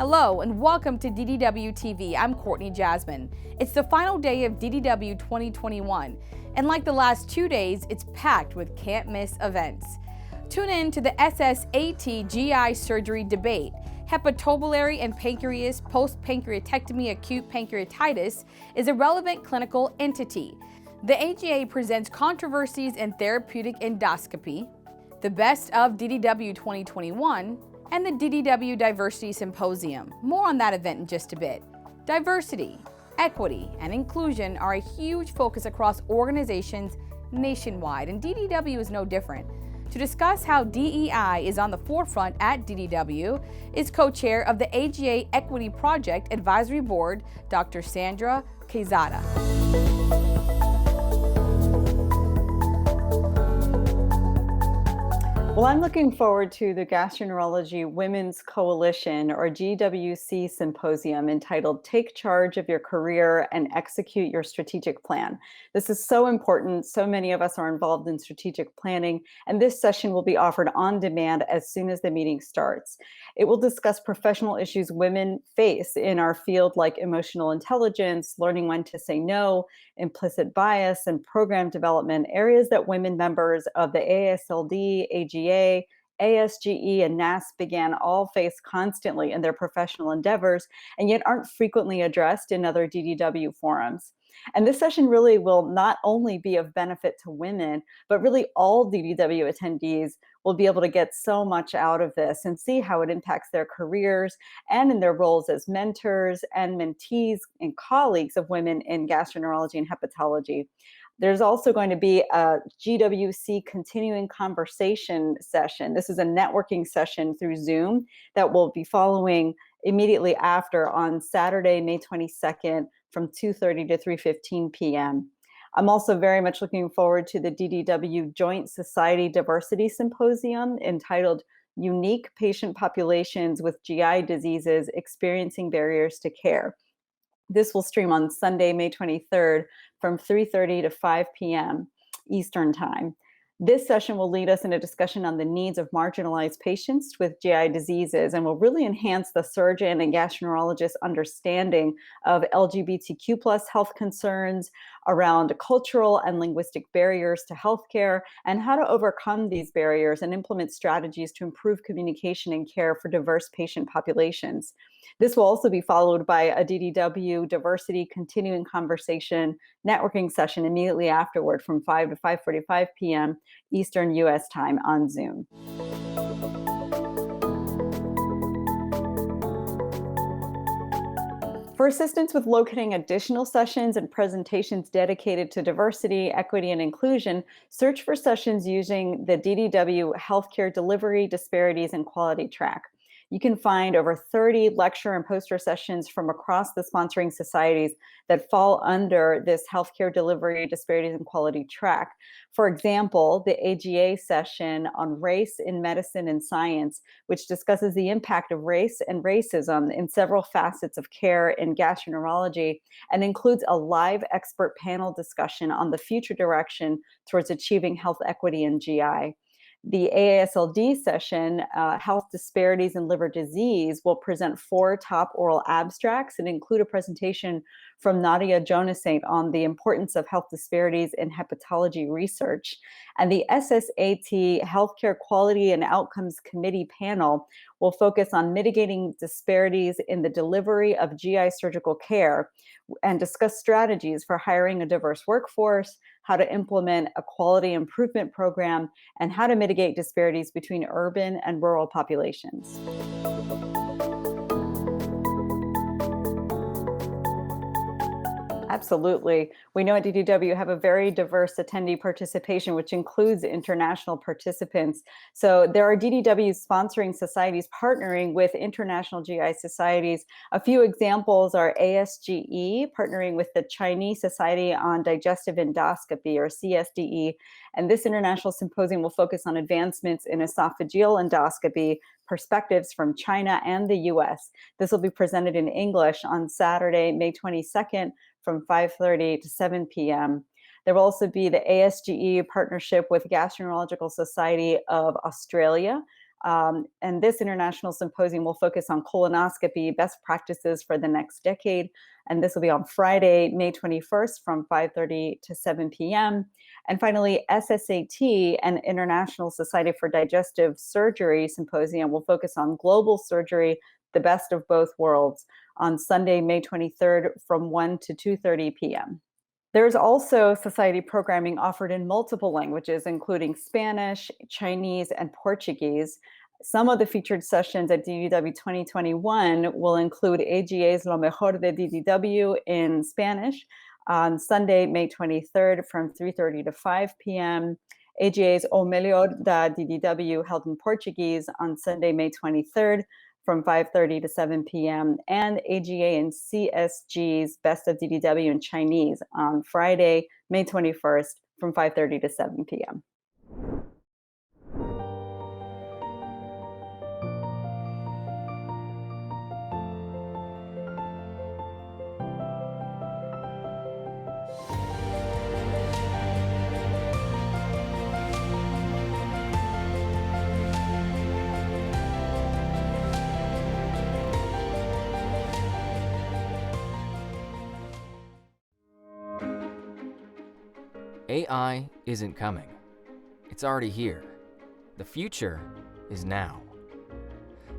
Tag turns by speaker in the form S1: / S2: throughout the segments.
S1: Hello and welcome to DDW-TV. I'm Courtney Jasmine. It's the final day of DDW 2021, and like the last 2 days, it's packed with can't-miss events. Tune in to the SSAT GI surgery debate. Hepatobiliary and pancreas post-pancreatectomy acute pancreatitis is a relevant clinical entity. The AGA presents controversies in therapeutic endoscopy, the best of DDW 2021, and the DDW Diversity Symposium. More on that event in just a bit. Diversity, equity, and inclusion are a huge focus across organizations nationwide, and DDW is no different. To discuss how DEI is on the forefront at DDW is co-chair of the AGA Equity Project Advisory Board, Dr. Sandra Quezada.
S2: Well, I'm looking forward to the Gastroenterology Women's Coalition, or GWC Symposium, entitled Take Charge of Your Career and Execute Your Strategic Plan. This is so important. So many of us are involved in strategic planning, and this session will be offered on demand as soon as the meeting starts. It will discuss professional issues women face in our field, like emotional intelligence, learning when to say no, implicit bias, and program development, areas that women members of the ASLD, AGA, ASGE, and NASPGHAN all face constantly in their professional endeavors, and yet aren't frequently addressed in other DDW forums. And this session really will not only be of benefit to women, but really all DDW attendees will be able to get so much out of this and see how it impacts their careers and in their roles as mentors and mentees and colleagues of women in gastroenterology and hepatology. There's also going to be a GWC continuing conversation session. This is a networking session through Zoom that will be following immediately after on Saturday, May 22nd from 2:30 to 3:15 p.m. I'm also very much looking forward to the DDW Joint Society Diversity Symposium entitled Unique Patient Populations with GI Diseases Experiencing Barriers to Care. This will stream on Sunday, May 23rd from 3:30 to 5 p.m. Eastern Time. This session will lead us in a discussion on the needs of marginalized patients with GI diseases and will really enhance the surgeon and gastroenterologist understanding of LGBTQ+ health concerns around cultural and linguistic barriers to healthcare and how to overcome these barriers and implement strategies to improve communication and care for diverse patient populations. This will also be followed by a DDW Diversity Continuing Conversation networking session immediately afterward from 5 to 5:45 p.m. Eastern US time on Zoom. For assistance with locating additional sessions and presentations dedicated to diversity, equity, and inclusion, search for sessions using the DDW Healthcare Delivery, Disparities, and Quality track. You can find over 30 lecture and poster sessions from across the sponsoring societies that fall under this healthcare delivery, disparities, and quality track. For example, the AGA session on race in medicine and science, which discusses the impact of race and racism in several facets of care in gastroenterology and includes a live expert panel discussion on the future direction towards achieving health equity in GI. The AASLD session, Health Disparities in Liver Disease, will present 4 top oral abstracts and include a presentation from Nadia Jonasate on the importance of health disparities in hepatology research. And the SSAT Healthcare Quality and Outcomes Committee panel will focus on mitigating disparities in the delivery of GI surgical care and discuss strategies for hiring a diverse workforce, how to implement a quality improvement program, and how to mitigate disparities between urban and rural populations. Absolutely. We know at DDW have a very diverse attendee participation, which includes international participants. So there are DDW sponsoring societies partnering with international GI societies. A few examples are ASGE partnering with the Chinese Society on Digestive Endoscopy, or CSDE. And this international symposium will focus on advancements in esophageal endoscopy, perspectives from China and the US. This will be presented in English on Saturday, May 22nd from 5:30 to 7 p.m. There will also be the ASGE partnership with Gastroenterological Society of Australia And this international symposium will focus on colonoscopy best practices for the next decade. And this will be on Friday, May 21st from 5:30 to 7 p.m. And finally, SSAT, an International Society for Digestive Surgery symposium, will focus on global surgery, the best of both worlds, on Sunday, May 23rd from 1 to 2:30 p.m. There's also society programming offered in multiple languages, including Spanish, Chinese, and Portuguese. Some of the featured sessions at DDW 2021 will include AGA's Lo Mejor de DDW in Spanish on Sunday, May 23rd from 3:30 to 5 p.m., AGA's O Melhor da DDW held in Portuguese on Sunday, May 23rd from 5:30 to 7 p.m., and AGA and CSG's Best of DDW in Chinese on Friday, May 21st from 5:30 to 7 p.m.
S3: AI isn't coming. It's already here. The future is now.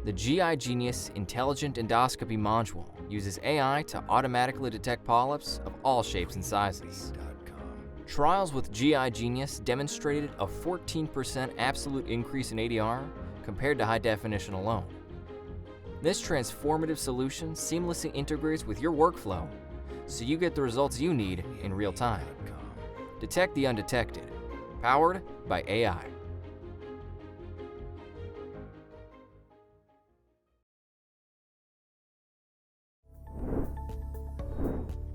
S3: The GI Genius Intelligent Endoscopy module uses AI to automatically detect polyps of all shapes and sizes. Trials with GI Genius demonstrated a 14% absolute increase in ADR compared to high definition alone. This transformative solution seamlessly integrates with your workflow so you get the results you need in real time. Detect the undetected, powered by AI.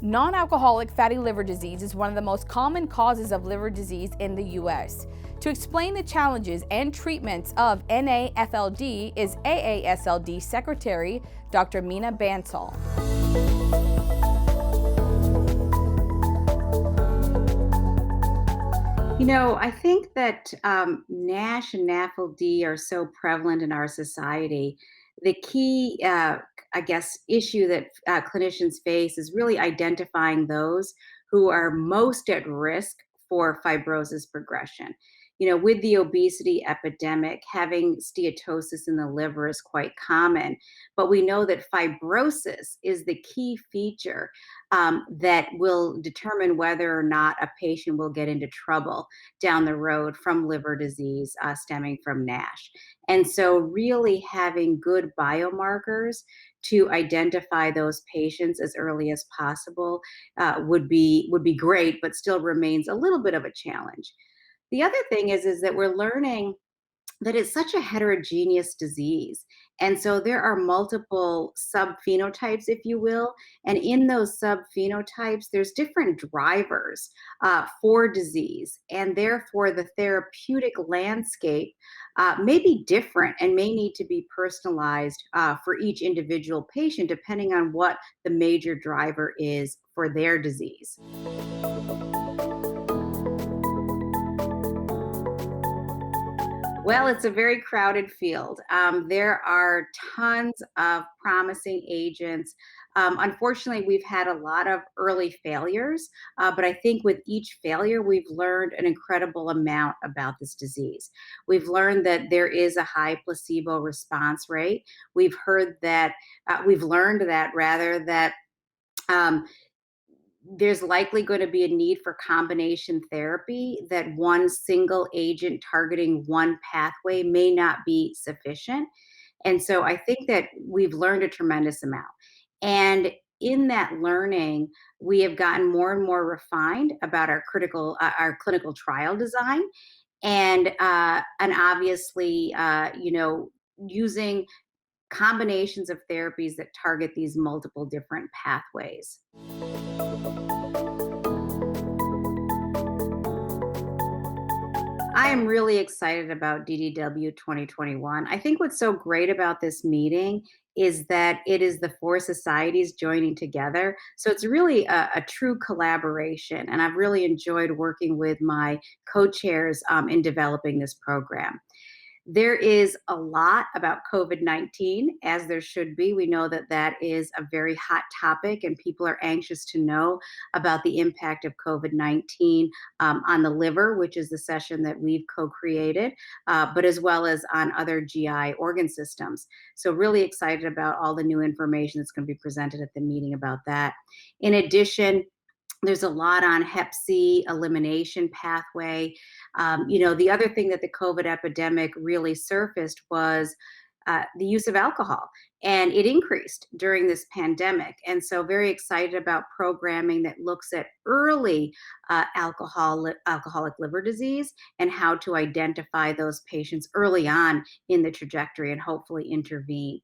S1: Non-alcoholic fatty liver disease is one of the most common causes of liver disease in the U.S. To explain the challenges and treatments of NAFLD is AASLD Secretary Dr. Mina Bansal.
S4: I think that NASH and NAFLD are so prevalent in our society. The key, issue that clinicians face is really identifying those who are most at risk for fibrosis progression. With the obesity epidemic, having steatosis in the liver is quite common, but we know that fibrosis is the key feature that will determine whether or not a patient will get into trouble down the road from liver disease stemming from NASH. And so really having good biomarkers to identify those patients as early as possible would be great, but still remains a little bit of a challenge. The other thing is that we're learning that it's such a heterogeneous disease. And so there are multiple subphenotypes, if you will. And in those subphenotypes, there's different drivers for disease. And therefore, the therapeutic landscape may be different and may need to be personalized for each individual patient, depending on what the major driver is for their disease. Well, it's a very crowded field. There are tons of promising agents. Unfortunately, we've had a lot of early failures, but I think with each failure, we've learned an incredible amount about this disease. We've learned that there is a high placebo response rate. We've learned that there's likely going to be a need for combination therapy, that one single agent targeting one pathway may not be sufficient. And so I think that we've learned a tremendous amount. And in that learning, we have gotten more and more refined about our clinical trial design, and obviously, using combinations of therapies that target these multiple different pathways. I am really excited about DDW 2021. I think what's so great about this meeting is that it is the four societies joining together. So it's really a true collaboration. And I've really enjoyed working with my co-chairs in developing this program. There is a lot about COVID-19, as there should be. We know that that is a very hot topic, and people are anxious to know about the impact of COVID-19 on the liver, which is the session that we've co-created, but as well as on other GI organ systems. So really excited about all the new information that's going to be presented at the meeting about that. In addition, there's a lot on Hep C elimination pathway. The other thing that the COVID epidemic really surfaced was the use of alcohol, and it increased during this pandemic. And so, very excited about programming that looks at early alcoholic liver disease and how to identify those patients early on in the trajectory and hopefully intervene.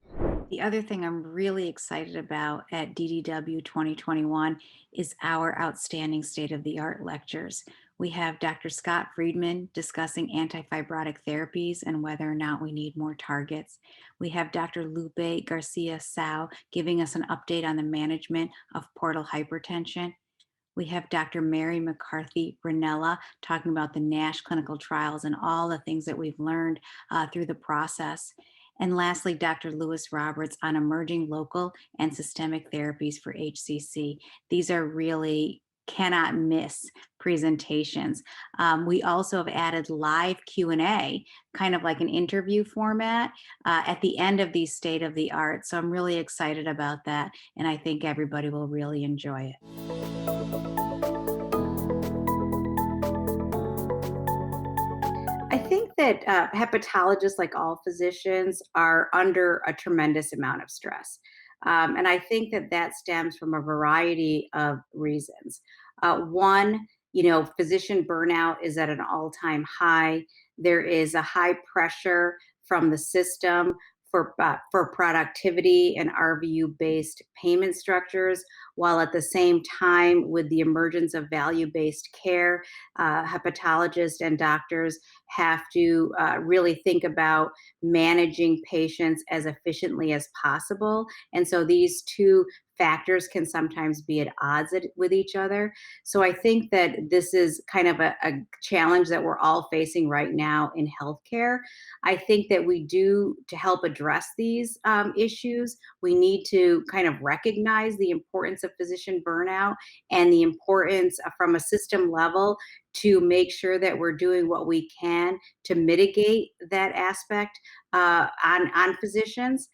S4: The other thing I'm really excited about at DDW 2021 is our outstanding state-of-the-art lectures. We have Dr. Scott Friedman discussing antifibrotic therapies and whether or not we need more targets. We have Dr. Lupe Garcia Sao giving us an update on the management of portal hypertension. We have Dr. Mary McCarthy Ranella talking about the NASH clinical trials and all the things that we've learned through the process. And lastly, Dr. Lewis Roberts on emerging local and systemic therapies for HCC. These are really cannot miss presentations. We also have added live Q&A, kind of like an interview format at the end of these state of the art. So I'm really excited about that, and I think everybody will really enjoy it. I think that hepatologists, like all physicians, are under a tremendous amount of stress. And I think that that stems from a variety of reasons. One, physician burnout is at an all-time high. There is a high pressure from the system for productivity and RVU-based payment structures, while at the same time, with the emergence of value-based care, hepatologists and doctors have to really think about managing patients as efficiently as possible. And so these two factors can sometimes be at odds with each other. So I think that this is kind of a challenge that we're all facing right now in healthcare. I think that to help address these issues, we need to kind of recognize the importance of physician burnout and the importance from a system level to make sure that we're doing what we can to mitigate that aspect on physicians.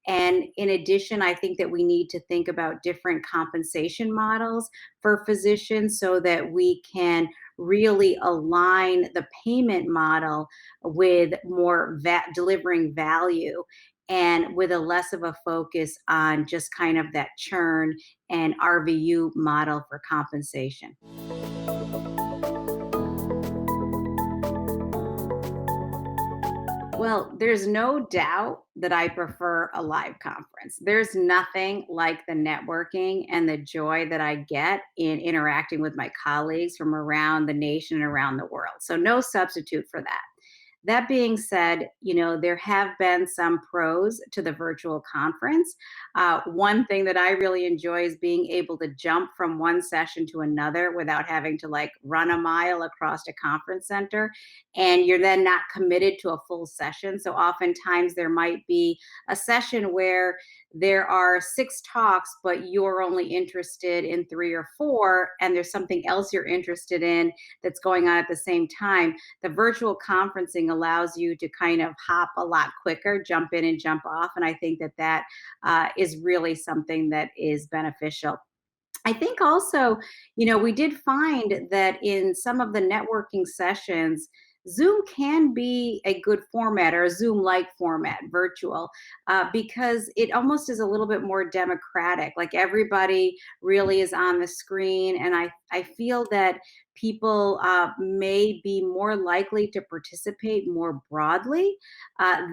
S4: And in addition, I think that we need to think about different compensation models for physicians so that we can really align the payment model with more delivering value and with a less of a focus on just kind of that churn and RVU model for compensation. Well, there's no doubt that I prefer a live conference. There's nothing like the networking and the joy that I get in interacting with my colleagues from around the nation and around the world. So no substitute for that. That being said, there have been some pros to the virtual conference. One thing that I really enjoy is being able to jump from one session to another without having to run a mile across a conference center. And you're then not committed to a full session. So oftentimes there might be a session where there are 6 talks, but you're only interested in 3 or 4, and there's something else you're interested in that's going on at the same time. The virtual conferencing allows you to kind of hop a lot quicker, jump in and jump off. And I think that is really something that is beneficial. I think also, we did find that in some of the networking sessions, Zoom can be a good format, or a Zoom-like format, virtual, because it almost is a little bit more democratic. Like everybody really is on the screen, and I feel that people may be more likely to participate more broadly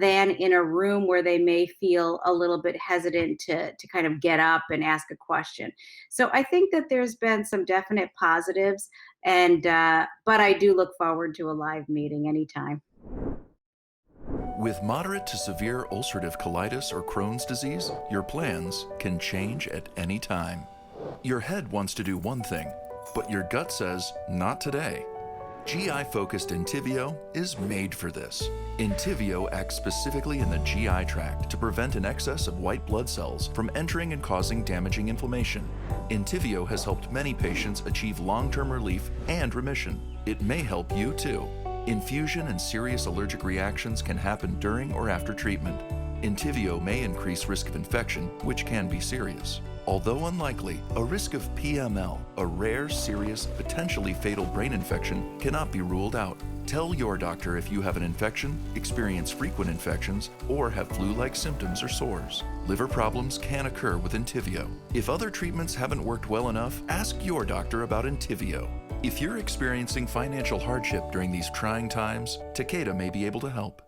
S4: than in a room where they may feel a little bit hesitant to kind of get up and ask a question. So I think that there's been some definite positives, and but I do look forward to a live meeting anytime.
S5: With moderate to severe ulcerative colitis or Crohn's disease, your plans can change at any time. Your head wants to do one thing, but your gut says, not today. GI-focused Entyvio is made for this. Entyvio acts specifically in the GI tract to prevent an excess of white blood cells from entering and causing damaging inflammation. Entyvio has helped many patients achieve long-term relief and remission. It may help you too. Infusion and serious allergic reactions can happen during or after treatment. Entyvio may increase risk of infection, which can be serious. Although unlikely, a risk of PML, a rare, serious, potentially fatal brain infection, cannot be ruled out. Tell your doctor if you have an infection, experience frequent infections, or have flu-like symptoms or sores. Liver problems can occur with Entyvio. If other treatments haven't worked well enough, ask your doctor about Entyvio. If you're experiencing financial hardship during these trying times, Takeda may be able to help.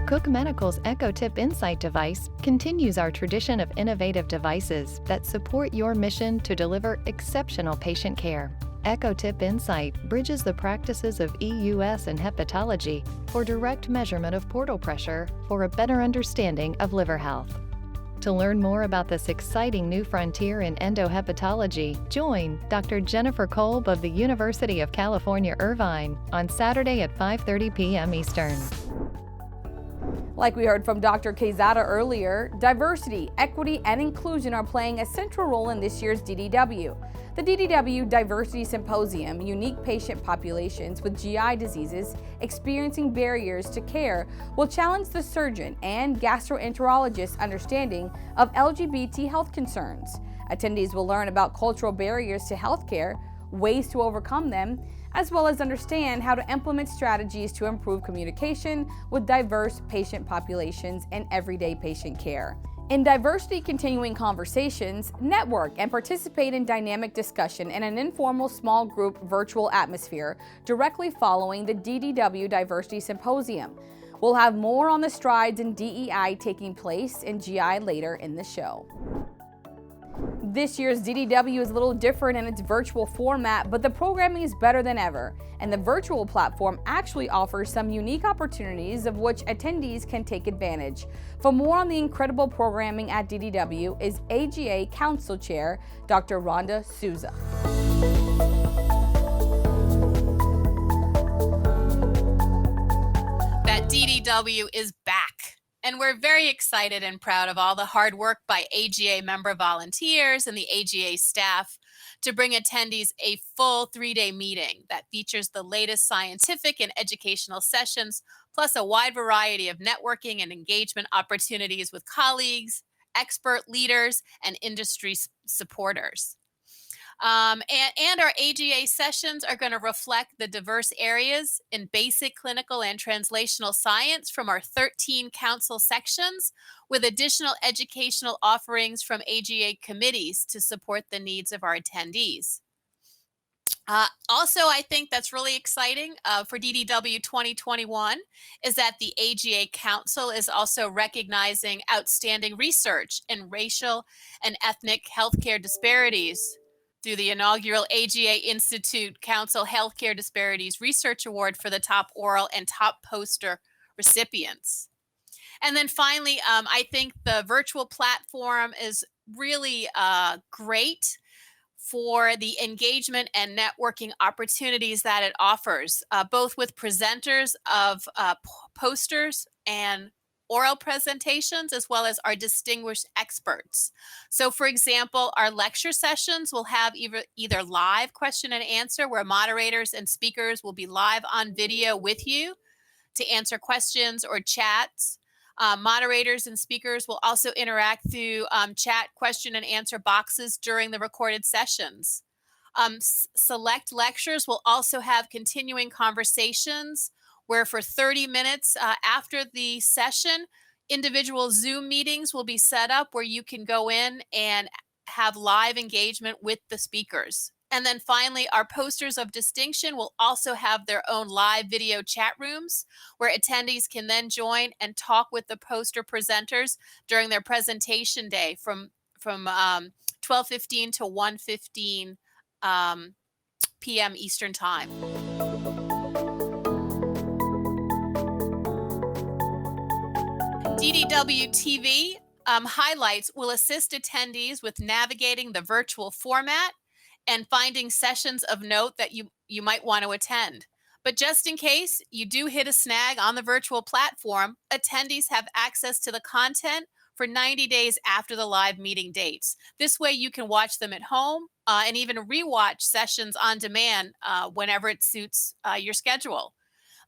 S6: Cook Medical's EcoTip Insight device continues our tradition of innovative devices that support your mission to deliver exceptional patient care. EcoTip Insight bridges the practices of EUS and hepatology for direct measurement of portal pressure for a better understanding of liver health. To learn more about this exciting new frontier in endohepatology, join Dr. Jennifer Kolb of the University of California, Irvine on Saturday at 5:30 p.m. Eastern.
S1: Like we heard from Dr. Quezada earlier, diversity, equity, and inclusion are playing a central role in this year's DDW. The DDW Diversity Symposium, unique patient populations with GI diseases experiencing barriers to care, will challenge the surgeon and gastroenterologist's understanding of LGBT health concerns. Attendees will learn about cultural barriers to healthcare, ways to overcome them, as well as understand how to implement strategies to improve communication with diverse patient populations and everyday patient care. In diversity continuing conversations, network and participate in dynamic discussion in an informal small group virtual atmosphere directly following the DDW Diversity Symposium. We'll have more on the strides in DEI taking place in GI later in the show. This year's DDW is a little different in its virtual format, but the programming is better than ever, and the virtual platform actually offers some unique opportunities of which attendees can take advantage. For more on the incredible programming at DDW is AGA Council Chair Dr. Rhonda Souza.
S7: That DDW is back. And we're very excited and proud of all the hard work by AGA member volunteers and the AGA staff to bring attendees a full 3-day meeting that features the latest scientific and educational sessions, plus a wide variety of networking and engagement opportunities with colleagues, expert leaders, and industry supporters. And our AGA sessions are going to reflect the diverse areas in basic clinical and translational science from our 13 council sections, with additional educational offerings from AGA committees to support the needs of our attendees. Also, I think that's really exciting for DDW 2021 is that the AGA Council is also recognizing outstanding research in racial and ethnic healthcare disparities through the inaugural AGA Institute Council Healthcare Disparities Research Award for the top oral and top poster recipients. And then finally, I think the virtual platform is really great for the engagement and networking opportunities that it offers, both with presenters of posters and oral presentations, as well as our distinguished experts. So for example, our lecture sessions will have either live question and answer, where moderators and speakers will be live on video with you to answer questions or chats. Moderators and speakers will also interact through chat question and answer boxes during the recorded sessions. Select lectures will also have continuing conversations where for 30 minutes after the session, individual Zoom meetings will be set up where you can go in and have live engagement with the speakers. And then finally, our posters of distinction will also have their own live video chat rooms where attendees can then join and talk with the poster presenters during their presentation day from 12:15 to 1:15 p.m. Eastern Time. DDW-TV highlights will assist attendees with navigating the virtual format and finding sessions of note that you you might want to attend. But just in case you do hit a snag on the virtual platform, attendees have access to the content for 90 days after the live meeting dates. This way you can watch them at home and even rewatch sessions on demand whenever it suits your schedule.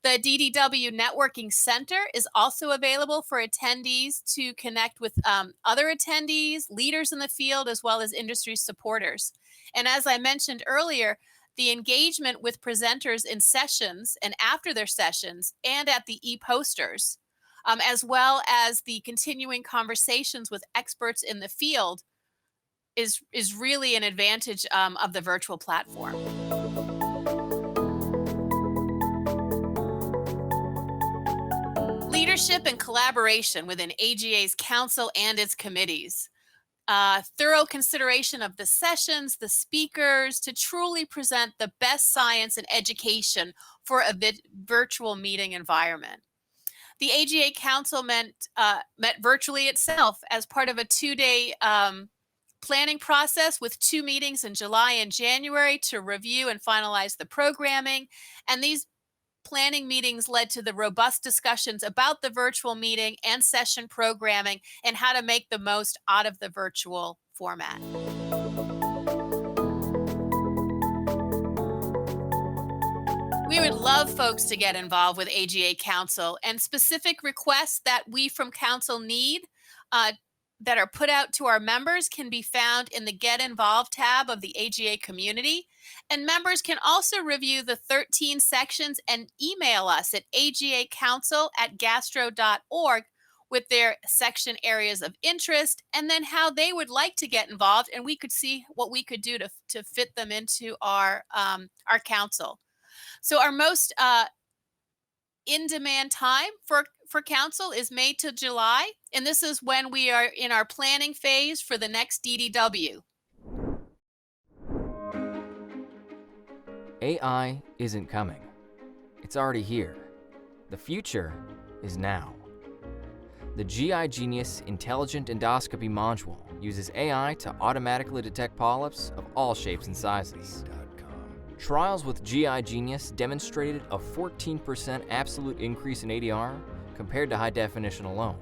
S7: The DDW Networking Center is also available for attendees to connect with other attendees, leaders in the field, as well as industry supporters. And as I mentioned earlier, the engagement with presenters in sessions and after their sessions and at the e-posters, as well as the continuing conversations with experts in the field is really an advantage of the virtual platform. Leadership and collaboration within AGA's council and its committees. Thorough consideration of the sessions, the speakers, to truly present the best science and education for a virtual meeting environment. The AGA Council met virtually itself as part of a 2-day planning process with 2 meetings in July and January to review and finalize the programming. And these planning meetings led to the robust discussions about the virtual meeting and session programming and how to make the most out of the virtual format. We would love folks to get involved with AGA Council, and specific requests that we from Council need that are put out to our members can be found in the Get Involved tab of the AGA community. And members can also review the 13 sections and email us at agacouncil@gastro.org with their section areas of interest, and then how they would like to get involved, and we could see what we could do to fit them into our council. So our most in-demand time for council is May to July, and this is when we are in our planning phase for the next DDW.
S3: AI isn't coming. It's already here. The future is now. The GI Genius Intelligent Endoscopy module uses AI to automatically detect polyps of all shapes and sizes. Trials with GI Genius demonstrated a 14% absolute increase in ADR compared to high definition alone.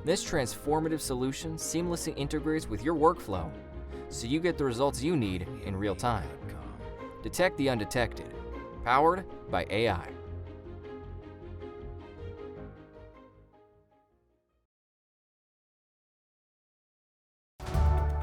S3: This transformative solution seamlessly integrates with your workflow so you get the results you need in real time. Detect the undetected, powered by AI.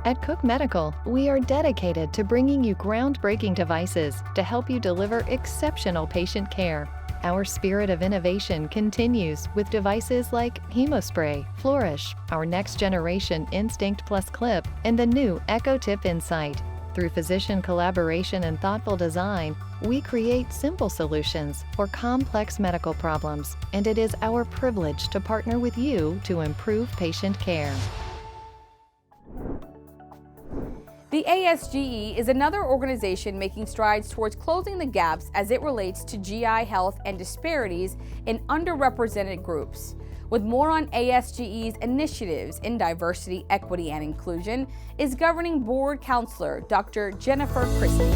S6: At Cook Medical, we are dedicated to bringing you groundbreaking devices to help you deliver exceptional patient care. Our spirit of innovation continues with devices like HemoSpray, Flourish, our next-generation Instinct Plus clip, and the new EcoTip Insight. Through physician collaboration and thoughtful design, we create simple solutions for complex medical problems, and it is our privilege to partner with you to improve patient care.
S1: The ASGE is another organization making strides towards closing the gaps as it relates to GI health and disparities in underrepresented groups. With more on ASGE's initiatives in diversity, equity, and inclusion is Governing Board Counselor Dr. Jennifer Christie.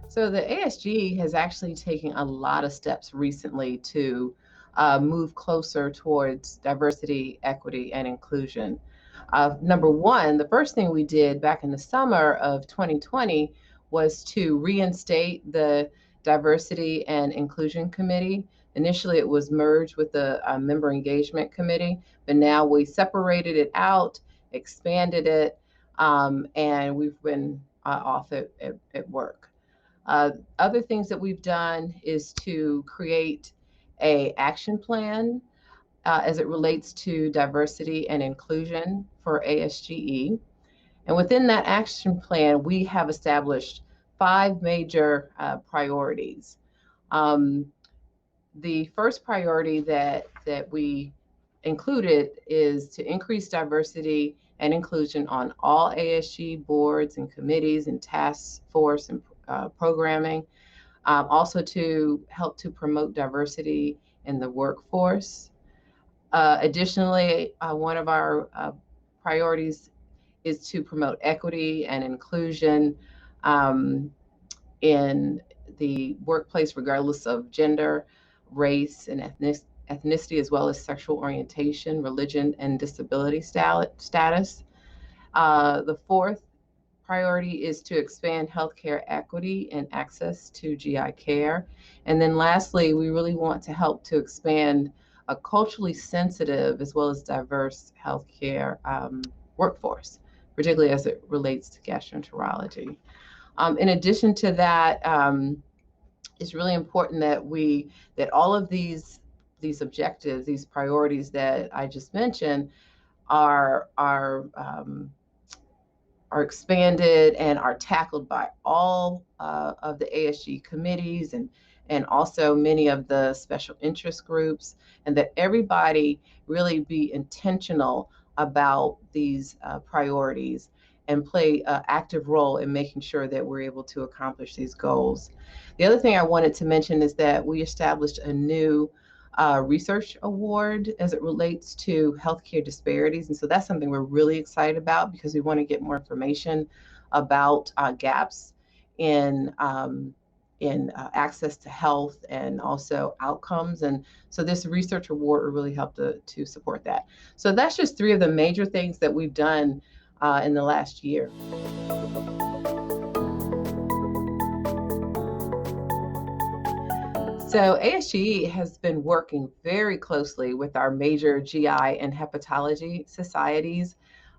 S8: So the ASGE has actually taken a lot of steps recently to move closer towards diversity, equity, and inclusion. Number one, the first thing we did back in the summer of 2020 was to reinstate the Diversity and Inclusion Committee. Initially, it was merged with the Member Engagement Committee, but now we separated it out, expanded it, and we've been off at work. Other things that we've done is to create an action plan as it relates to diversity and inclusion for ASGE. And within that action plan, we have established 5 major priorities. The first priority that we included is to increase diversity and inclusion on all ASGE boards and committees and task force and programming. Also to help to promote diversity in the workforce. Additionally, one of our priorities is to promote equity and inclusion in the workplace, regardless of gender, race, and ethnicity, as well as sexual orientation, religion, and disability status. The fourth priority is to expand healthcare equity and access to GI care. And then lastly, we really want to help to expand a culturally sensitive as well as diverse healthcare workforce, particularly as it relates to gastroenterology. In addition to that, it's really important that all of these objectives, these priorities that I just mentioned, are expanded and are tackled by all of the ASGE committees and also many of the special interest groups, and that everybody really be intentional about these priorities and play an active role in making sure that we're able to accomplish these goals. The other thing I wanted to mention is that we established a new research award as it relates to healthcare disparities. And so that's something we're really excited about because we want to get more information about gaps in access to health and also outcomes. And so this research award will really help to support that. So that's just three of the major things that we've done in the last year. So ASGE has been working very closely with our major GI and hepatology societies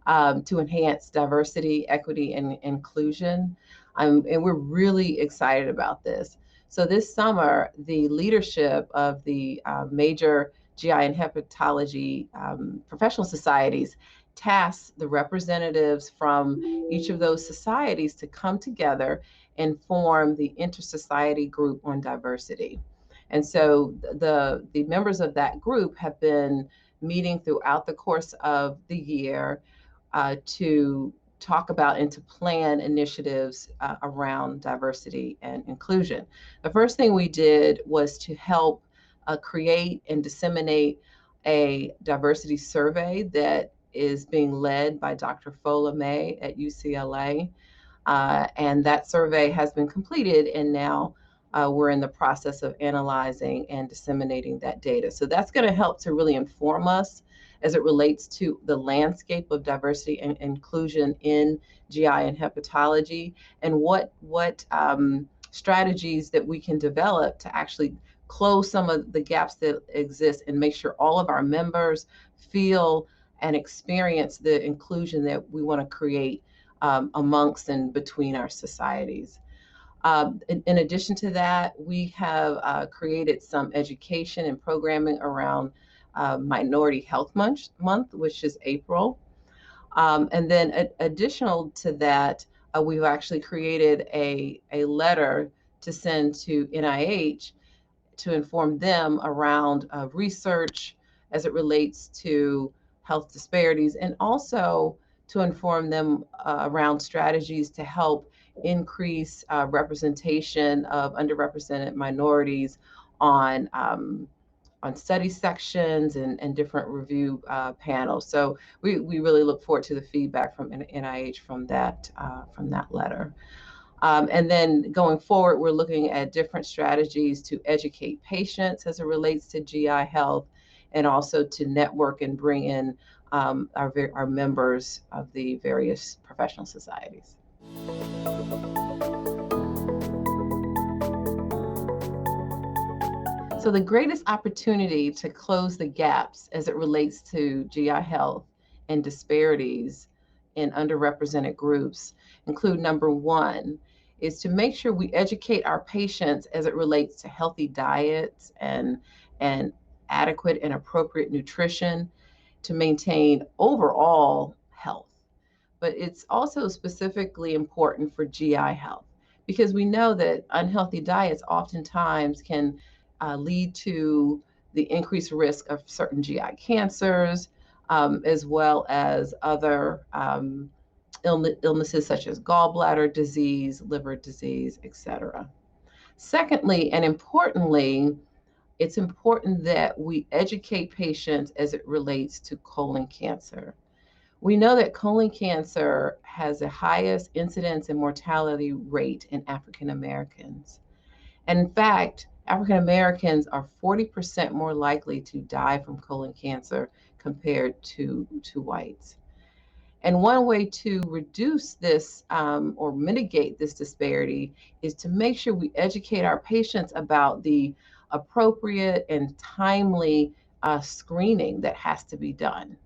S8: to enhance diversity, equity, and inclusion. And we're really excited about this. So this summer, the leadership of the major GI and hepatology professional societies tasked the representatives from each of those societies to come together and form the Inter-Society Group on Diversity. And so the members of that group have been meeting throughout the course of the year to talk about and to plan initiatives around diversity and inclusion. The first thing we did was to help create and disseminate a diversity survey that is being led by Dr. Fola May at UCLA. And that survey has been completed, and now we're in the process of analyzing and disseminating that data. So that's going to help to really inform us as it relates to the landscape of diversity and inclusion in GI and hepatology, and what strategies that we can develop to actually close some of the gaps that exist and make sure all of our members feel and experience the inclusion that we want to create amongst and between our societies. In addition to that, we have created some education and programming around Minority Health Month, which is April. And then additional to that, we've actually created a letter to send to NIH to inform them around research as it relates to health disparities, and also to inform them around strategies to help increase representation of underrepresented minorities on study sections and different review panels. So we really look forward to the feedback from NIH from that letter. And then going forward, we're looking at different strategies to educate patients as it relates to GI health, and also to network and bring in our members of the various professional societies. So the greatest opportunity to close the gaps as it relates to GI health and disparities in underrepresented groups include, number one, is to make sure we educate our patients as it relates to healthy diets and adequate and appropriate nutrition to maintain overall health. But it's also specifically important for GI health, because we know that unhealthy diets oftentimes can lead to the increased risk of certain GI cancers, as well as other illnesses such as gallbladder disease, liver disease, etc. Secondly, and importantly, it's important that we educate patients as it relates to colon cancer. We know that colon cancer has the highest incidence and mortality rate in African Americans. And in fact, African Americans are 40% more likely to die from colon cancer compared to whites. And one way to reduce this or mitigate this disparity is to make sure we educate our patients about the appropriate and timely screening that has to be done.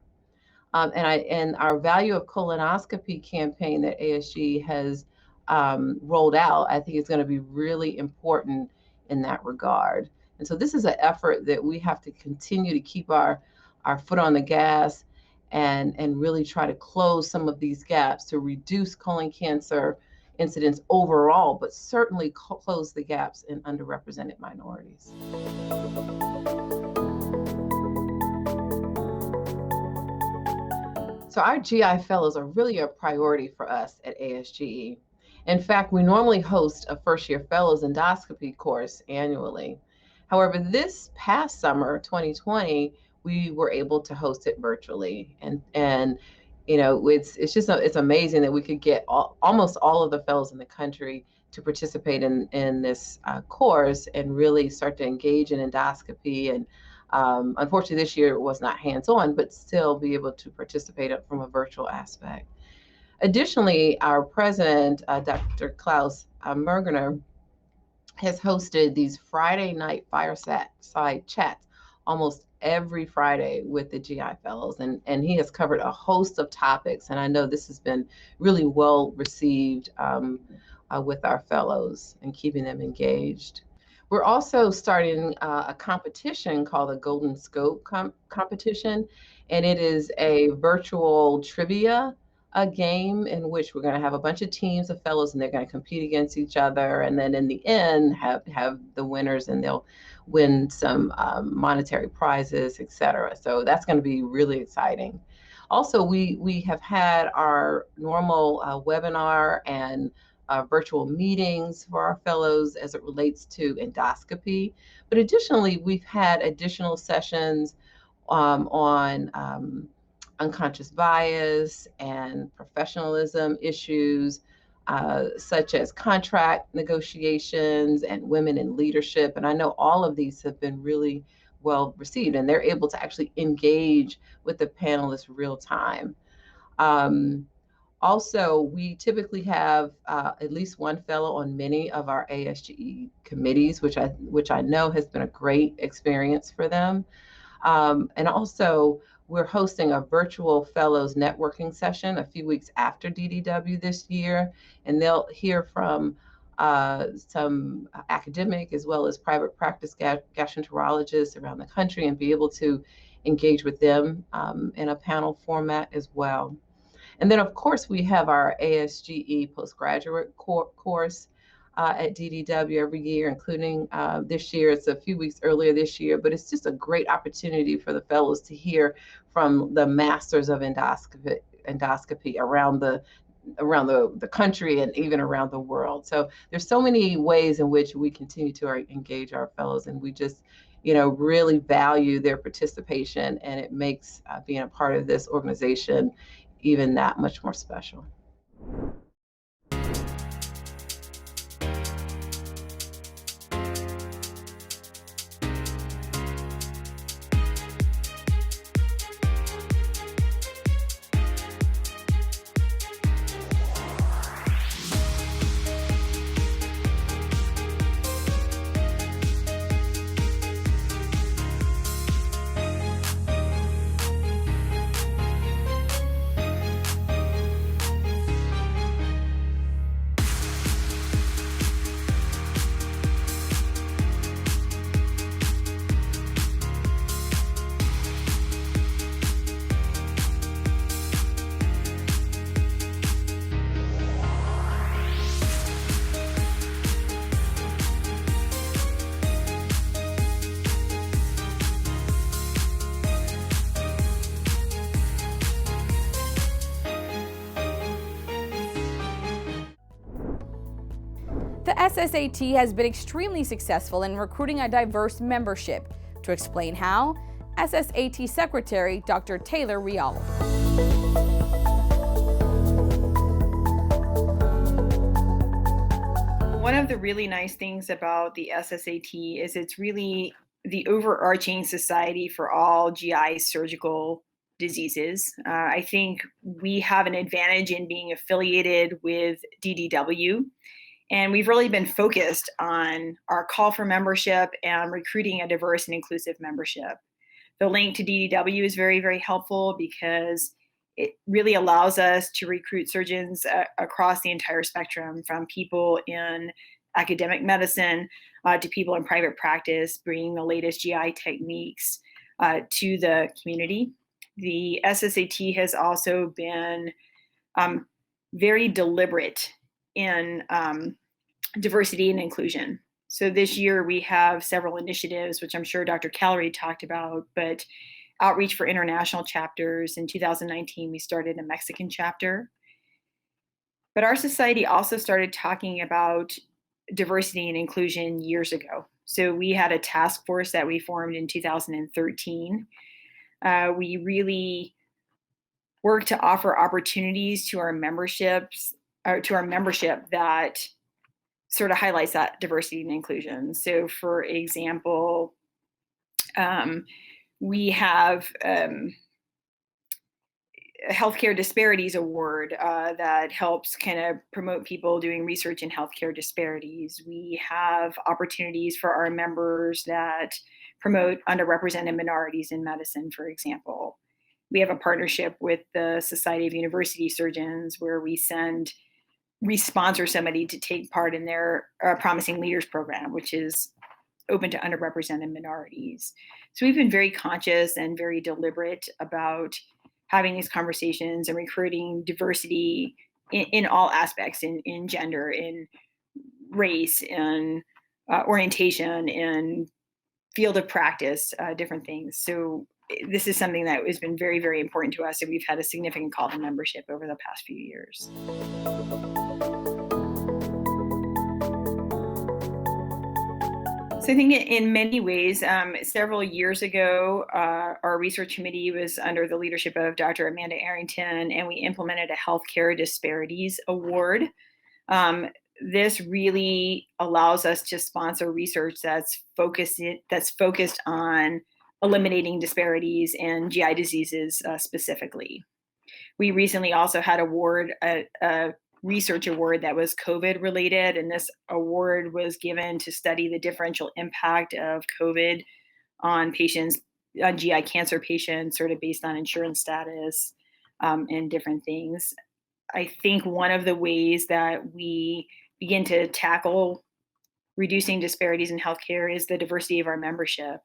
S8: And our Value of Colonoscopy campaign that ASGE has rolled out, I think is going to be really important in that regard. And so this is an effort that we have to continue to keep our foot on the gas and really try to close some of these gaps to reduce colon cancer incidence overall, but certainly close the gaps in underrepresented minorities. So our GI fellows are really a priority for us at ASGE. In fact, we normally host a first-year fellows endoscopy course annually. However, this past summer, 2020, we were able to host it virtually, and you know, it's amazing that we could get almost all of the fellows in the country to participate in this course and really start to engage in endoscopy. And unfortunately, this year it was not hands-on, but still be able to participate from a virtual aspect. Additionally, our president, Dr. Klaus Mergener, has hosted these Friday night fireside chats almost every Friday with the GI fellows, and he has covered a host of topics, and I know this has been really well received with our fellows and keeping them engaged. We're also starting a competition called the Golden Scope competition, and it is a virtual trivia game in which we're going to have a bunch of teams of fellows, and they're going to compete against each other, and then in the end have the winners, and they'll win some monetary prizes, etc. So that's going to be really exciting. Also, we have had our normal webinar and virtual meetings for our fellows as it relates to endoscopy. But additionally, we've had additional sessions on unconscious bias and professionalism issues, such as contract negotiations and women in leadership. And I know all of these have been really well received, and they're able to actually engage with the panelists real time. Also, we typically have at least one fellow on many of our ASGE committees, which I know has been a great experience for them. And also, we're hosting a virtual fellows networking session a few weeks after DDW this year, and they'll hear from some academic as well as private practice gastroenterologists around the country and be able to engage with them in a panel format as well. And then, of course, we have our ASGE postgraduate course at DDW every year, including this year. It's a few weeks earlier this year, but it's just a great opportunity for the fellows to hear from the masters of endoscopy around the country and even around the world. So there's so many ways in which we continue to engage our fellows, and we just really value their participation, and it makes being a part of this organization even that much more special.
S1: The SSAT has been extremely successful in recruiting a diverse membership. To explain how, SSAT Secretary Dr. Taylor Rial.
S9: One of the really nice things about the SSAT is it's really the overarching society for all GI surgical diseases. I think we have an advantage in being affiliated with DDW, and we've really been focused on our call for membership and recruiting a diverse and inclusive membership. The link to DDW is very, very helpful because it really allows us to recruit surgeons across the entire spectrum, from people in academic medicine to people in private practice, bringing the latest GI techniques to the community. The SSAT has also been very deliberate in diversity and inclusion. So this year we have several initiatives, which I'm sure Dr. Callery talked about, but outreach for international chapters. In 2019, we started a Mexican chapter. But our society also started talking about diversity and inclusion years ago. So we had a task force that we formed in 2013. We really worked to offer opportunities to our memberships, or to our membership, that sort of highlights that diversity and inclusion. So for example, we have a healthcare disparities award that helps kind of promote people doing research in healthcare disparities. We have opportunities for our members that promote underrepresented minorities in medicine, for example. We have a partnership with the Society of University Surgeons where we sponsor somebody to take part in their Promising Leaders program, which is open to underrepresented minorities. So we've been very conscious and very deliberate about having these conversations and recruiting diversity in all aspects, in gender, in race, in orientation, in field of practice, different things. So this is something that has been very, very important to us, and we've had a significant call to membership over the past few years. So I think in many ways, several years ago, our research committee was under the leadership of Dr. Amanda Arrington, and we implemented a healthcare disparities award. This really allows us to sponsor research that's focused on eliminating disparities in GI diseases specifically. We recently also had a research award that was COVID related, and this award was given to study the differential impact of COVID on patients, on GI cancer patients, sort of based on insurance status and different things. I think one of the ways that we begin to tackle reducing disparities in healthcare is the diversity of our membership,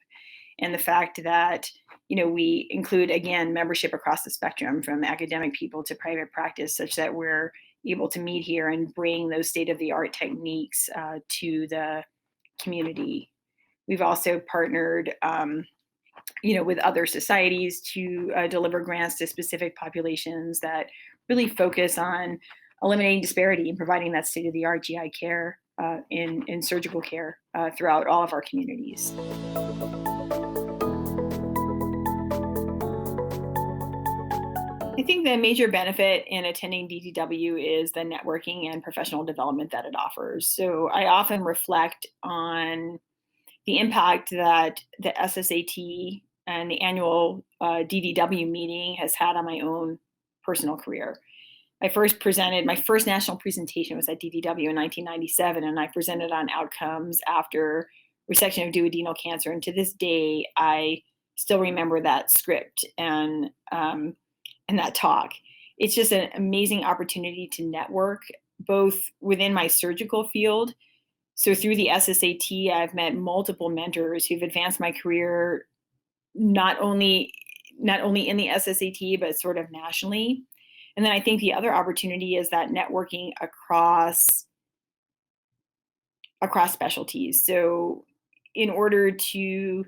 S9: and the fact that we include, again, membership across the spectrum, from academic people to private practice, such that we're able to meet here and bring those state-of-the-art techniques to the community. We've also partnered with other societies to deliver grants to specific populations that really focus on eliminating disparity and providing that state-of-the-art GI care in surgical care throughout all of our communities. I think the major benefit in attending DDW is the networking and professional development that it offers. So I often reflect on the impact that the SSAT and the annual DDW meeting has had on my own personal career. My first national presentation was at DDW in 1997, and I presented on outcomes after resection of duodenal cancer. And to this day, I still remember that script and that talk. It's just an amazing opportunity to network, both within my surgical field. So through the SSAT, I've met multiple mentors who've advanced my career, not only in the SSAT, but sort of nationally. And then I think the other opportunity is that networking across specialties. So in order to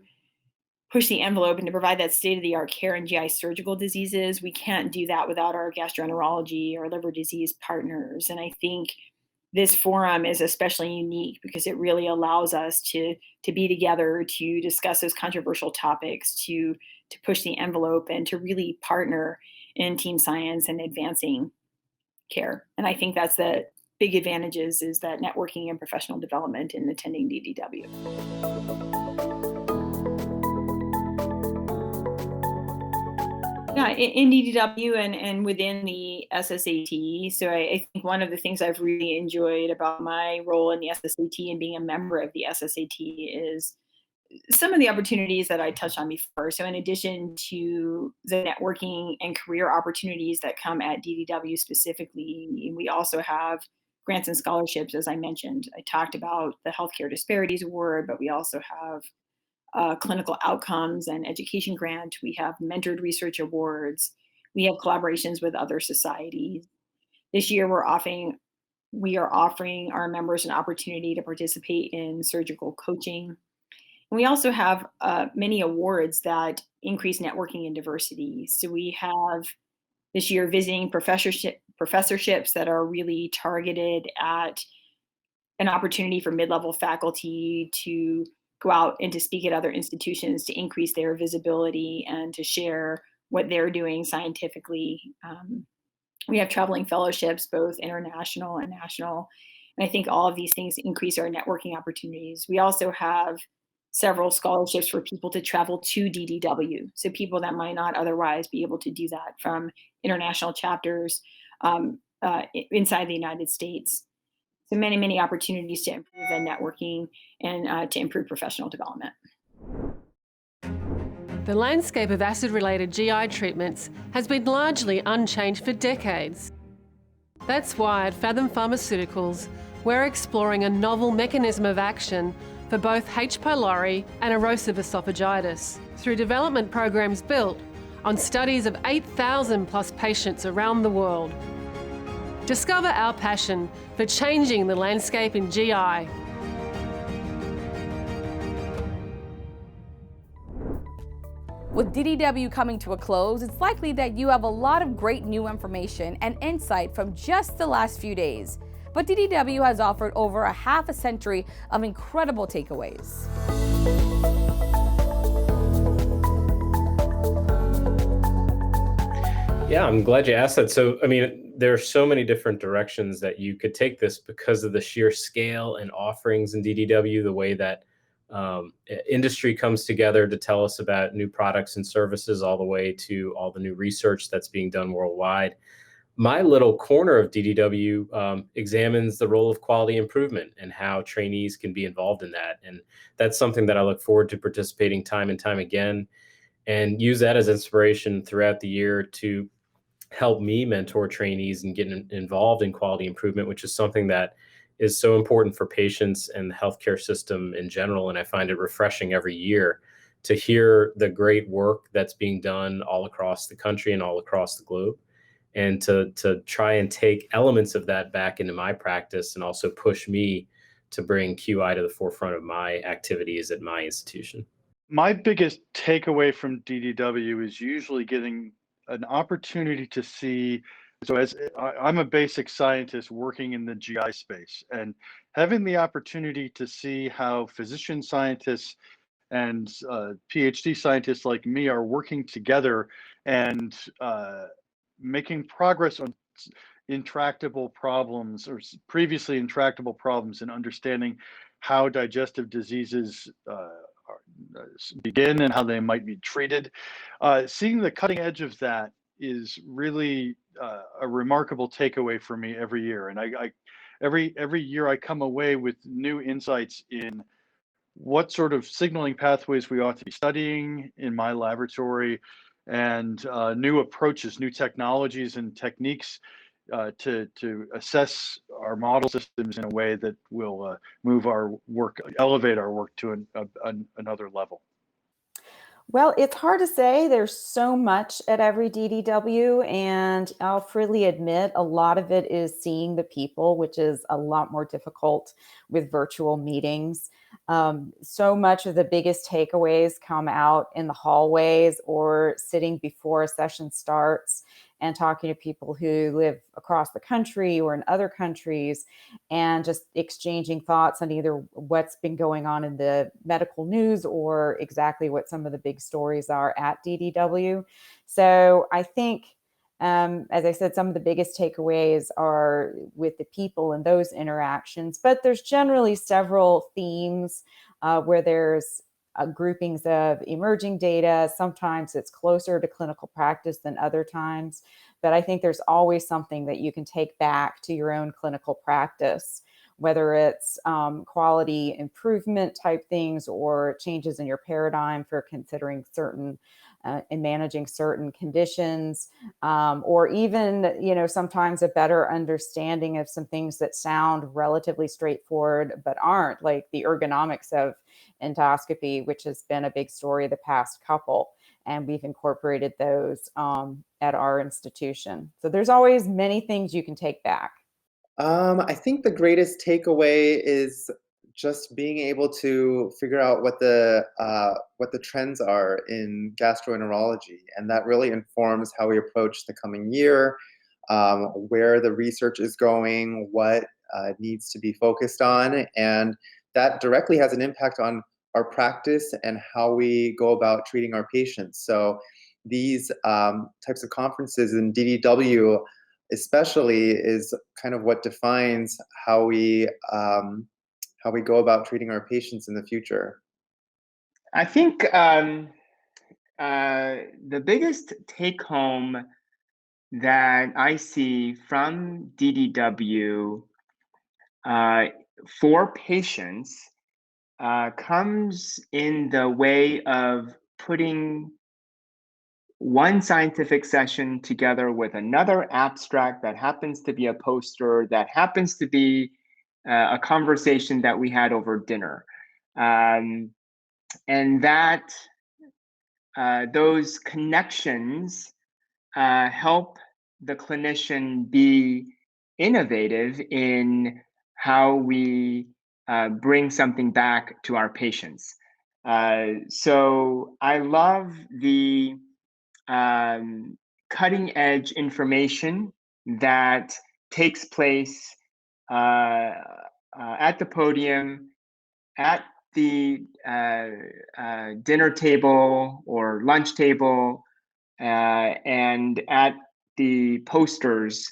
S9: push the envelope and to provide that state-of-the-art care in GI surgical diseases, we can't do that without our gastroenterology or liver disease partners. And I think this forum is especially unique because it really allows us to be together, to discuss those controversial topics, to push the envelope, and to really partner in team science and advancing care. And I think that's the big advantages is that networking and professional development in attending DDW. Yeah, in DDW and within the SSAT. So I think one of the things I've really enjoyed about my role in the SSAT and being a member of the SSAT is some of the opportunities that I touched on before. So in addition to the networking and career opportunities that come at DDW specifically, we also have grants and scholarships, as I mentioned. I talked about the Healthcare Disparities Award, but we also have clinical outcomes and education grant. We have mentored research awards. We have collaborations with other societies. This year, we are offering our members an opportunity to participate in surgical coaching. And we also have many awards that increase networking and diversity. So we have this year visiting professorships that are really targeted at an opportunity for mid-level faculty to go out and to speak at other institutions to increase their visibility and to share what they're doing scientifically. We have traveling fellowships, both international and national. And I think all of these things increase our networking opportunities. We also have several scholarships for people to travel to DDW. So people that might not otherwise be able to do that from international chapters inside the United States. So many, many opportunities to improve the networking and to improve professional development.
S10: The landscape of acid-related GI treatments has been largely unchanged for decades. That's why at Fathom Pharmaceuticals, we're exploring a novel mechanism of action for both H. pylori and erosive esophagitis through development programs built on studies of 8,000 plus patients around the world. Discover our passion for changing the landscape in GI.
S1: With DDW coming to a close, it's likely that you have a lot of great new information and insight from just the last few days. But DDW has offered over a half a century of incredible takeaways.
S11: Yeah, I'm glad you asked that. So, I mean, there are so many different directions that you could take this because of the sheer scale and offerings in DDW, the way that industry comes together to tell us about new products and services, all the way to all the new research that's being done worldwide. My little corner of DDW examines the role of quality improvement and how trainees can be involved in that. And that's something that I look forward to participating time and time again, and use that as inspiration throughout the year to help me mentor trainees and get involved in quality improvement, which is something that is so important for patients and the healthcare system in general. And I find it refreshing every year to hear the great work that's being done all across the country and all across the globe, and to try and take elements of that back into my practice and also push me to bring QI to the forefront of my activities at my institution.
S12: My biggest takeaway from DDW is usually getting an opportunity to see. So I'm a basic scientist working in the GI space, and having the opportunity to see how physician scientists and PhD scientists like me are working together and making progress on intractable problems, or previously intractable problems, and understanding how digestive diseases begin and how they might be treated. Seeing the cutting edge of that is really a remarkable takeaway for me every year. And every year I come away with new insights in what sort of signaling pathways we ought to be studying in my laboratory, and new approaches, new technologies and techniques to assess our model systems in a way that will move our work, elevate our work to another level.
S2: Well, it's hard to say. There's so much at every DDW, and I'll freely admit a lot of it is seeing the people, which is a lot more difficult with virtual meetings. So much of the biggest takeaways come out in the hallways or sitting before a session starts and talking to people who live across the country or in other countries, and just exchanging thoughts on either what's been going on in the medical news or exactly what some of the big stories are at DDW. So I think As I said, some of the biggest takeaways are with the people and those interactions, but there's generally several themes where there's groupings of emerging data. Sometimes it's closer to clinical practice than other times, but I think there's always something that you can take back to your own clinical practice, whether it's quality improvement type things or changes in your paradigm for considering certain and managing certain conditions, or even, sometimes a better understanding of some things that sound relatively straightforward but aren't, like the ergonomics of endoscopy, which has been a big story the past couple. And we've incorporated those at our institution. So there's always many things you can take back.
S13: I think the greatest takeaway is just being able to figure out what the trends are in gastroenterology, and that really informs how we approach the coming year, where the research is going, what needs to be focused on, and that directly has an impact on our practice and how we go about treating our patients. So these types of conferences in DDW especially is kind of what defines how we go about treating our patients in the future.
S14: I think the biggest take home that I see from DDW for patients comes in the way of putting one scientific session together with another abstract that happens to be a poster, that happens to be a conversation that we had over dinner. And that those connections help the clinician be innovative in how we bring something back to our patients. So I love the cutting edge information that takes place at the podium, at the dinner table or lunch table, and at the posters,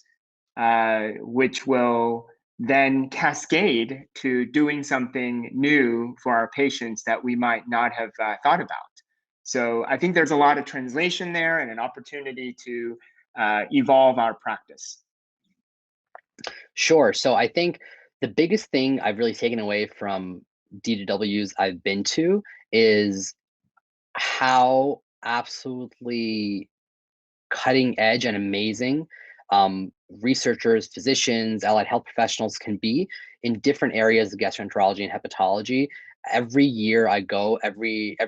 S14: which will then cascade to doing something new for our patients that we might not have thought about. So I think there's a lot of translation there and an opportunity to evolve our practice.
S15: Sure. So I think the biggest thing I've really taken away from DDWs I've been to is how absolutely cutting edge and amazing researchers, physicians, allied health professionals can be in different areas of gastroenterology and hepatology. Every year I go,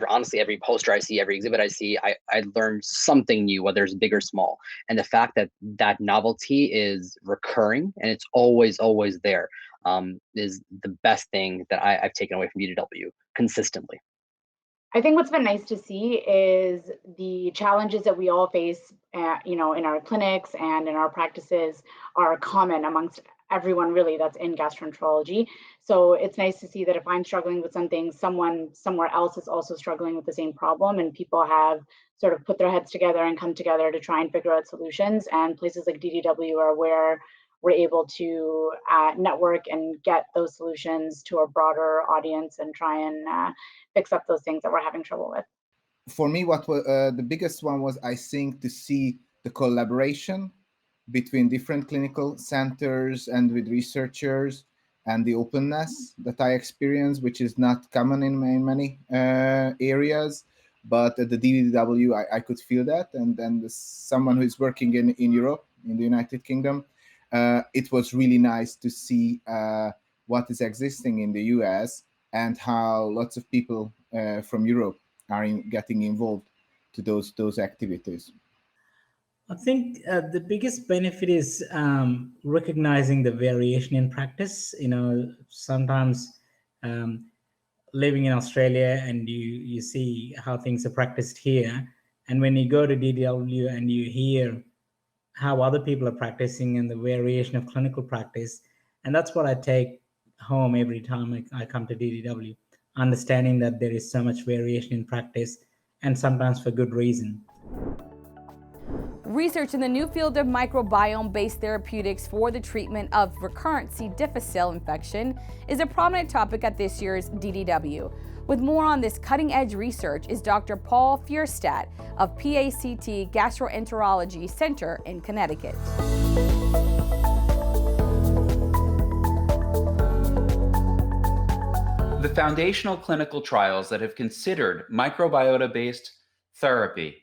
S15: honestly, every poster I see, every exhibit I see, I learn something new, whether it's big or small. And the fact that that novelty is recurring and it's always there is the best thing that I've taken away from DDW consistently.
S16: I think what's been nice to see is the challenges that we all face, in our clinics and in our practices are common amongst everyone really that's in gastroenterology. So it's nice to see that if I'm struggling with something, someone somewhere else is also struggling with the same problem, and people have sort of put their heads together and come together to try and figure out solutions. And places like DDW are where we're able to network and get those solutions to a broader audience and try and fix up those things that we're having trouble with.
S17: For me, what was the biggest one was, I think, to see the collaboration between different clinical centers and with researchers, and the openness that I experienced, which is not common in many areas. But at the DDW, I could feel that. And then someone who is working in Europe, in the United Kingdom, it was really nice to see what is existing in the US and how lots of people from Europe are getting involved to those activities.
S18: I think the biggest benefit is recognizing the variation in practice. Sometimes living in Australia and you see how things are practiced here, and when you go to DDW and you hear how other people are practicing and the variation of clinical practice, and that's what I take home every time I come to DDW, understanding that there is so much variation in practice, and sometimes for good reason.
S1: Research in the new field of microbiome-based therapeutics for the treatment of recurrent C. difficile infection is a prominent topic at this year's DDW. With more on this cutting-edge research is Dr. Paul Fierstadt of PACT Gastroenterology Center in Connecticut.
S19: The foundational clinical trials that have considered microbiota-based therapy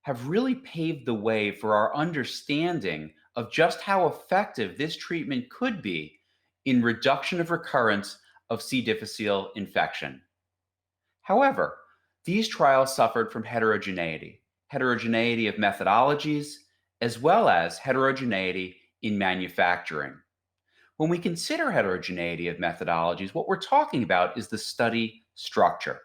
S19: have really paved the way for our understanding of just how effective this treatment could be in reduction of recurrence of C. difficile infection. However, these trials suffered from heterogeneity of methodologies, as well as heterogeneity in manufacturing. When we consider heterogeneity of methodologies, what we're talking about is the study structure.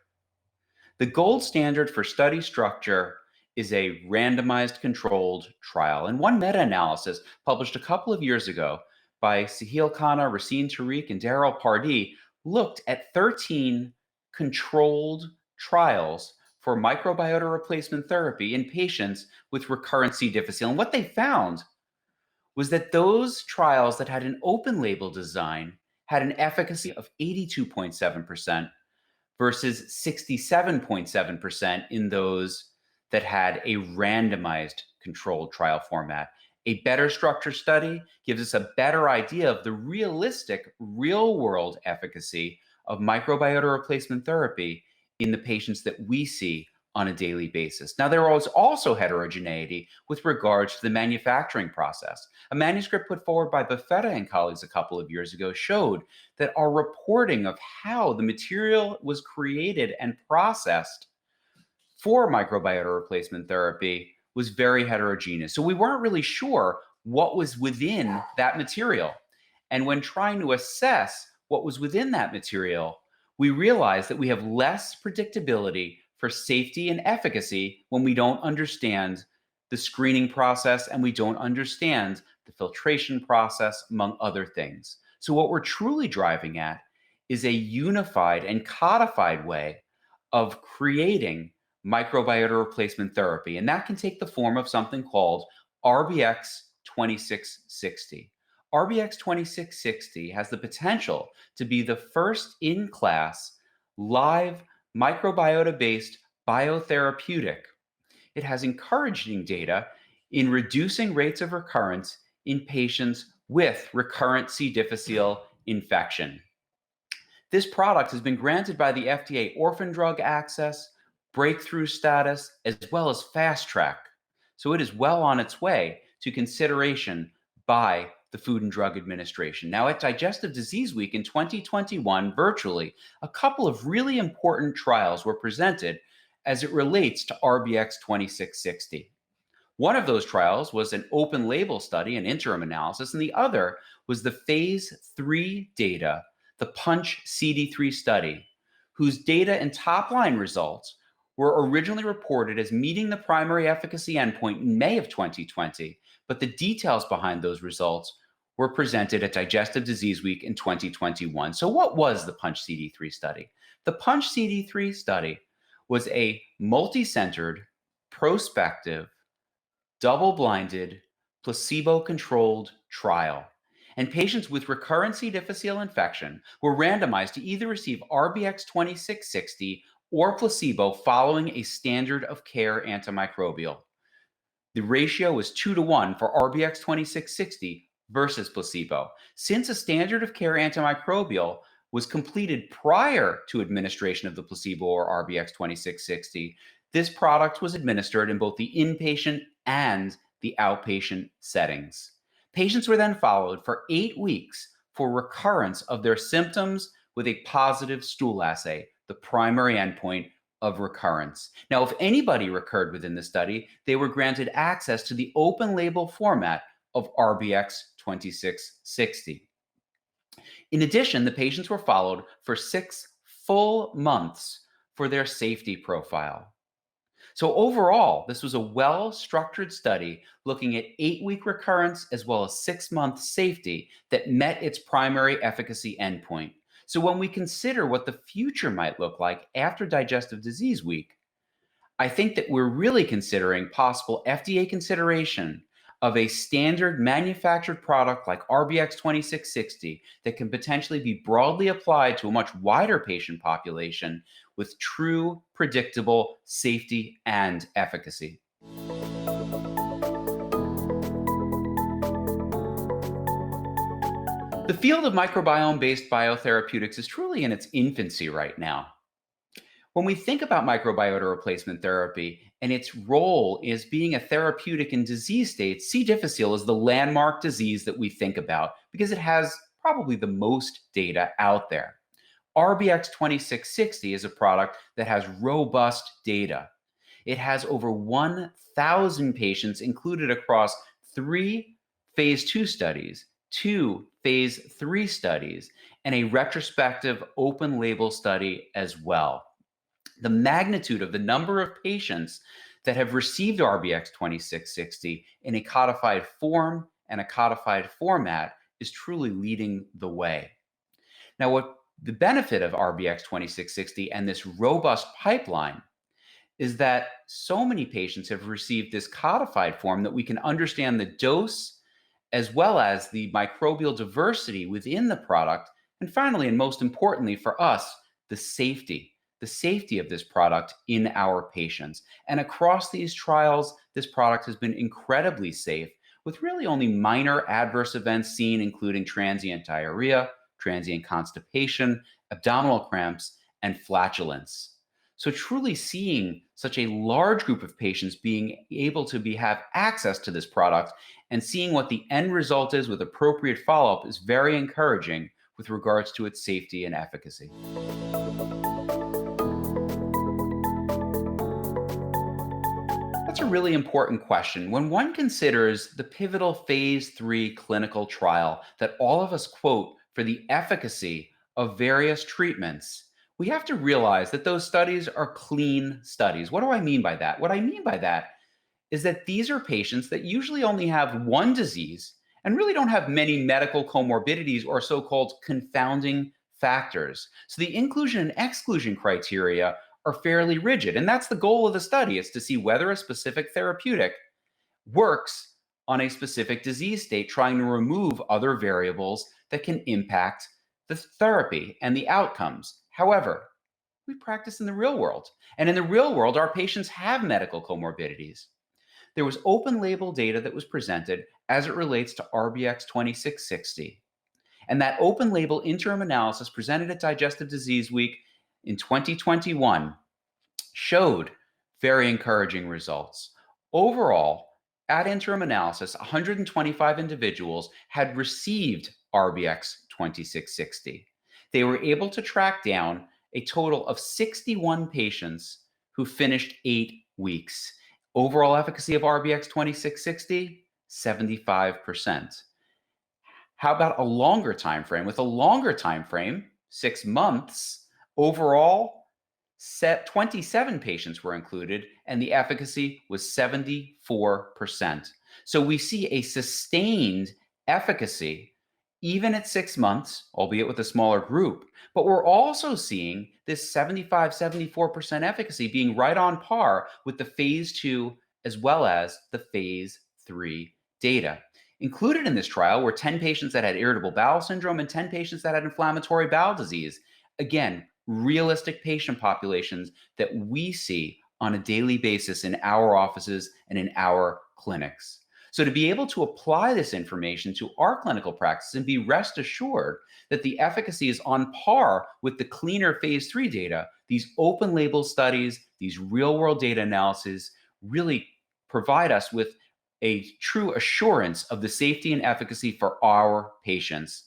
S19: The gold standard for study structure is a randomized controlled trial. And one meta-analysis published a couple of years ago by Sahil Khanna, Racine Tariq, and Daryl Pardee looked at 13 controlled trials for microbiota replacement therapy in patients with recurrent C. difficile. And what they found was that those trials that had an open label design had an efficacy of 82.7% versus 67.7% in those that had a randomized controlled trial format. A better structured study gives us a better idea of the realistic, real-world efficacy of microbiota replacement therapy in the patients that we see on a daily basis. Now, there was also heterogeneity with regards to the manufacturing process. A manuscript put forward by Buffetta and colleagues a couple of years ago showed that our reporting of how the material was created and processed for microbiota replacement therapy was very heterogeneous. So we weren't really sure what was within that material. And when trying to assess what was within that material, we realized that we have less predictability for safety and efficacy when we don't understand the screening process and we don't understand the filtration process, among other things. So what we're truly driving at is a unified and codified way of creating microbiota replacement therapy. And that can take the form of something called RBX 2660. RBX 2660 has the potential to be the first in-class live microbiota-based biotherapeutic. It has encouraging data in reducing rates of recurrence in patients with recurrent C. difficile infection. This product has been granted by the FDA orphan drug access, breakthrough status, as well as fast track. So it is well on its way to consideration by the Food and Drug Administration. Now, at Digestive Disease Week in 2021, virtually, a couple of really important trials were presented as it relates to RBX 2660. One of those trials was an open label study, an interim analysis, and the other was the phase 3 data, the PUNCH CD3 study, whose data and top-line results were originally reported as meeting the primary efficacy endpoint in May of 2020, but the details behind those results were presented at Digestive Disease Week in 2021. So what was the PUNCH CD3 study? The PUNCH CD3 study was a multi-centered, prospective, double-blinded, placebo-controlled trial. And patients with recurrent C. difficile infection were randomized to either receive RBX 2660 or placebo following a standard of care antimicrobial. The ratio was 2-to-1 for RBX 2660 versus placebo. Since a standard of care antimicrobial was completed prior to administration of the placebo or RBX 2660, this product was administered in both the inpatient and the outpatient settings. Patients were then followed for 8 weeks for recurrence of their symptoms with a positive stool assay, the primary endpoint of recurrence. Now, if anybody recurred within the study, they were granted access to the open label format of RBX 2660. In addition, the patients were followed for 6 full months for their safety profile. So overall, this was a well-structured study looking at 8-week recurrence as well as 6-month safety that met its primary efficacy endpoint. So when we consider what the future might look like after Digestive Disease Week, I think that we're really considering possible FDA consideration of a standard manufactured product like RBX 2660 that can potentially be broadly applied to a much wider patient population with true predictable safety and efficacy. The field of microbiome-based biotherapeutics is truly in its infancy right now. When we think about microbiota replacement therapy and its role as being a therapeutic in disease states, C. difficile is the landmark disease that we think about because it has probably the most data out there. RBX 2660 is a product that has robust data. It has over 1,000 patients included across 3 phase 2 studies, 2 phase 3 studies, and a retrospective open label study as well. The magnitude of the number of patients that have received RBX 2660 in a codified form and a codified format is truly leading the way. Now, what the benefit of RBX 2660 and this robust pipeline is that so many patients have received this codified form that we can understand the dose as well as the microbial diversity within the product. And finally, and most importantly for us, the safety of this product in our patients. And across these trials, this product has been incredibly safe with really only minor adverse events seen, including transient diarrhea, transient constipation, abdominal cramps, and flatulence. So truly seeing such a large group of patients being able to have access to this product and seeing what the end result is with appropriate follow-up is very encouraging with regards to its safety and efficacy. That's a really important question. When one considers the pivotal phase 3 clinical trial that all of us quote for the efficacy of various treatments, we have to realize that those studies are clean studies. What do I mean by that? What I mean by that is that these are patients that usually only have one disease and really don't have many medical comorbidities or so-called confounding factors. So the inclusion and exclusion criteria are fairly rigid. And that's the goal of the study, is to see whether a specific therapeutic works on a specific disease state, trying to remove other variables that can impact the therapy and the outcomes. However, we practice in the real world. And in the real world, our patients have medical comorbidities. There was open label data that was presented as it relates to RBX 2660. And that open label interim analysis presented at Digestive Disease Week in 2021 showed very encouraging results. Overall, at interim analysis, 125 individuals had received RBX 2660. They were able to track down a total of 61 patients who finished 8 weeks. Overall efficacy of RBX 2660, 75%. How about a longer time frame? With a longer time frame, 6 months, overall, 27 patients were included, and the efficacy was 74%. So we see a sustained efficacy even at 6 months, albeit with a smaller group. But we're also seeing this 75-74% efficacy being right on par with the phase 2 as well as the phase 3 data. Included in this trial were 10 patients that had irritable bowel syndrome and 10 patients that had inflammatory bowel disease. Again, realistic patient populations that we see on a daily basis in our offices and in our clinics. So to be able to apply this information to our clinical practice and be rest assured that the efficacy is on par with the cleaner phase 3 data, these open label studies, these real world data analyses really provide us with a true assurance of the safety and efficacy for our patients.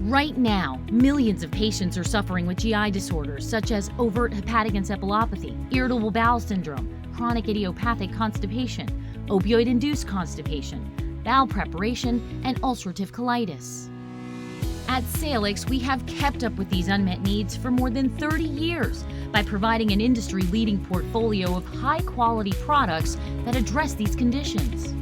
S20: Right now, millions of patients are suffering with GI disorders such as overt hepatic encephalopathy, irritable bowel syndrome, chronic idiopathic constipation, opioid-induced constipation, bowel preparation, and ulcerative colitis. At Salix, we have kept up with these unmet needs for more than 30 years by providing an industry-leading portfolio of high-quality products that address these conditions.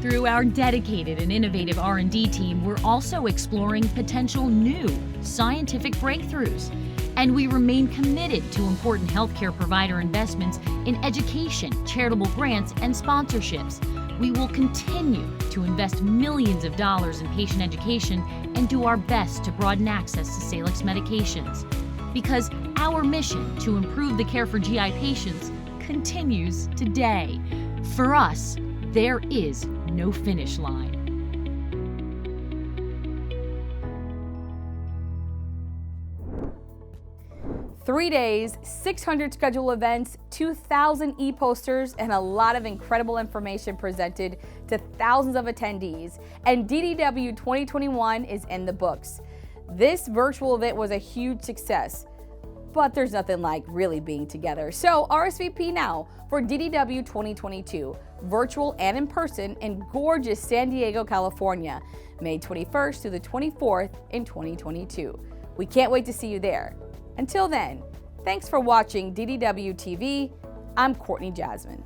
S20: Through our dedicated and innovative R&D team, we're also exploring potential new scientific breakthroughs. And we remain committed to important healthcare provider investments in education, charitable grants, and sponsorships. We will continue to invest millions of dollars in patient education and do our best to broaden access to Salix medications. Because our mission to improve the care for GI patients continues today. For us, there is no finish line.
S1: 3 days, 600 scheduled events, 2,000 e-posters, and a lot of incredible information presented to thousands of attendees. And DDW 2021 is in the books. This virtual event was a huge success, but there's nothing like really being together. So RSVP now for DDW 2022, virtual and in person in gorgeous San Diego, California, May 21st through the 24th in 2022. We can't wait to see you there. Until then, thanks for watching DDW-TV. I'm Courtney Jasmine.